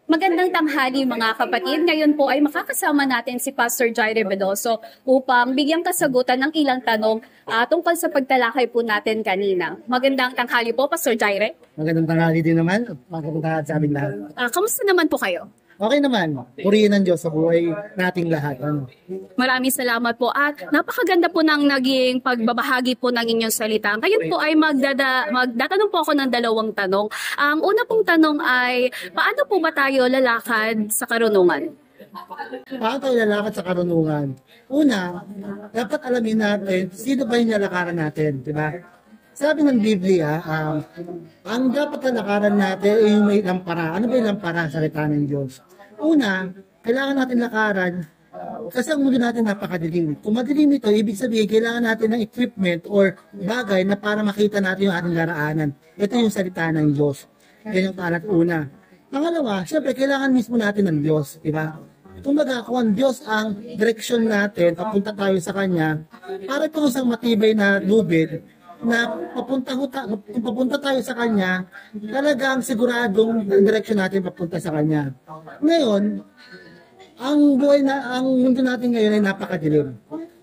Magandang tanghali mga kapatid. Ngayon po ay makakasama natin si Pastor Jaire Veloso upang bigyang kasagutan ng ilang tanong tungkol sa pagtalakay po natin kanina. Magandang tanghali po, Pastor Jaire. Magandang tanghali din naman. Magandang tanghali sa amin lahat. Kamusta naman po kayo? Okay naman. Purihin ng Diyos sa buhay nating lahat. Maraming salamat po at napakaganda po ng naging pagbabahagi po ng inyong salita. Ngayon po ay magdatanong po ako ng dalawang tanong. Ang una pong tanong ay, paano po ba tayo lalakad sa karunungan? Paano tayo lalakad sa karunungan? Una, dapat alamin natin sino ba yung lalakaran natin, di ba? Sabi ng Biblia, ang dapat lalakaran natin ay yung may lampara. Ano ba yung lampara? Salita ng Diyos. Una, kailangan natin lakaran kasi ang mundo natin napakadilim. Kung madilim ito, ibig sabihin, kailangan natin ng equipment or bagay na para makita natin yung ating daraanan. Ito yung salita ng Diyos. Yan yung talat una. Pangalawa, syempre, kailangan mismo natin ng Diyos. Diba? Kumbaga, kung ang Diyos ang direksyon natin, papunta tayo sa Kanya, para itong isang matibay na lubid, na kung papunta tayo sa Kanya, talagang siguradong ang direksyon natin papunta sa Kanya. Ngayon, ang mundo natin ngayon ay napakadilim.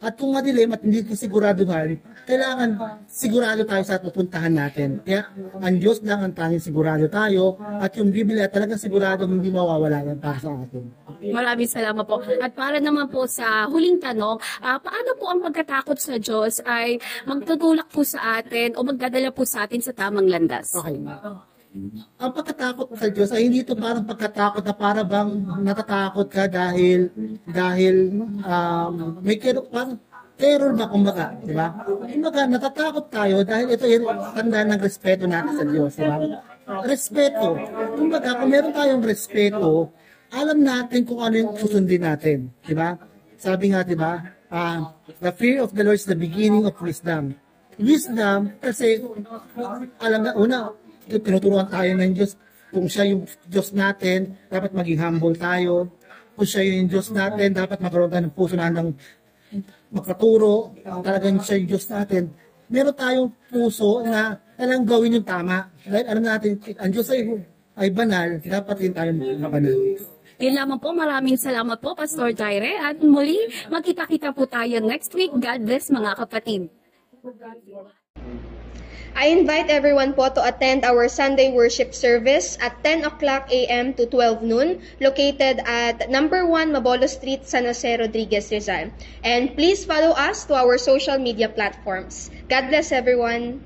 At kung madilim at hindi siguraduhan, kailangan sigurado tayo sa pupuntahan natin. Kaya ang Diyos lang ang tanging sigurado tayo at yung Biblia talagang sigurado hindi mawawala yan para sa atin. Maraming salamat po. At para naman po sa huling tanong, paano po ang pagkatakot sa Diyos ay magtutulak po sa atin o magdadala po sa atin sa tamang landas? Okay. Ang pagkatakot sa Diyos ay hindi ito parang pagkatakot na para bang natatakot ka dahil may terror ba kumbaga, di ba? Kumbaga natatakot tayo dahil ito yung tanda ng respeto natin sa Diyos, di ba? Respeto. Kumbaga kung meron tayong respeto, alam natin kung ano yung susundin natin, di ba? Sabi nga, di ba? The fear of the Lord is the beginning of wisdom. Wisdom kasi alam na una, tinuturuan tayo ng Diyos. Kung siya yung Diyos natin, dapat maging humble tayo. Kung siya yung Diyos natin, dapat magkaroon tayo ng puso na ng makaturo. Talagang siya yung Diyos natin. Meron tayong puso na talagang gawin yung tama. Dahil alam natin, ang Diyos ay banal, dapat din tayo mabanal. Yun lamang po, maraming salamat po, Pastor Jaire. At muli, magkita-kita po tayo next week. God bless mga kapatid. I invite everyone po to attend our Sunday worship service at 10 o'clock a.m. to 12 noon, located at number 1 Mabolo Street, San Jose, Rodriguez, Rizal. And please follow us to our social media platforms. God bless everyone.